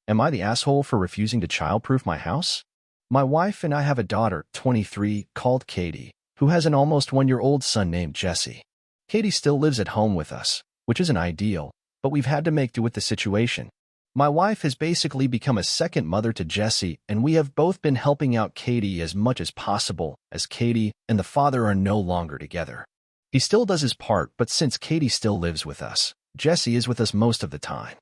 Am I the asshole for refusing to childproof my house? My wife and I have a daughter, 23, called Katie, who has an almost 1-year-old son named Jesse. Katie still lives at home with us, which isn't ideal, but we've had to make do with the situation. My wife has basically become a second mother to Jesse, and we have both been helping out Katie as much as possible, as Katie and the father are no longer together. He still does his part, but since Katie still lives with us, Jesse is with us most of the time.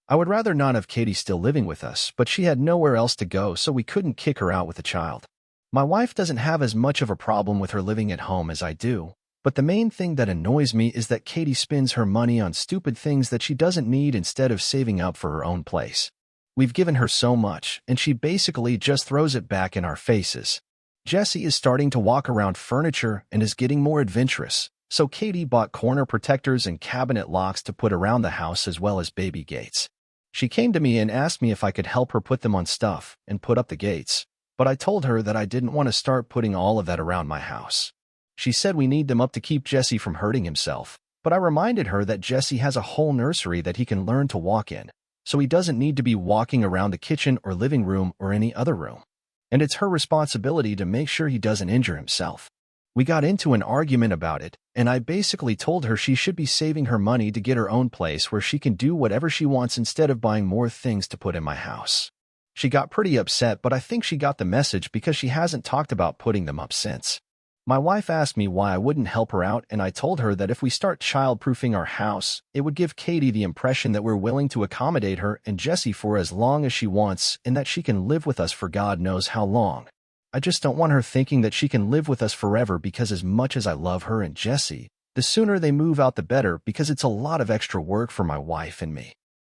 I would rather not have Katie still living with us, but she had nowhere else to go, so we couldn't kick her out with a child. My wife doesn't have as much of a problem with her living at home as I do, but the main thing that annoys me is that Katie spends her money on stupid things that she doesn't need instead of saving up for her own place. We've given her so much, and she basically just throws it back in our faces. Jesse is starting to walk around furniture and is getting more adventurous, so Katie bought corner protectors and cabinet locks to put around the house as well as baby gates. She came to me and asked me if I could help her put them on stuff and put up the gates, but I told her that I didn't want to start putting all of that around my house. She said we need them up to keep Jesse from hurting himself, but I reminded her that Jesse has a whole nursery that he can learn to walk in, so he doesn't need to be walking around the kitchen or living room or any other room. And it's her responsibility to make sure he doesn't injure himself. We got into an argument about it, and I basically told her she should be saving her money to get her own place where she can do whatever she wants instead of buying more things to put in my house. She got pretty upset, but I think she got the message because she hasn't talked about putting them up since. My wife asked me why I wouldn't help her out, and I told her that if we start childproofing our house, it would give Katie the impression that we're willing to accommodate her and Jesse for as long as she wants and that she can live with us for God knows how long. I just don't want her thinking that she can live with us forever because as much as I love her and Jesse, the sooner they move out the better because it's a lot of extra work for my wife and me.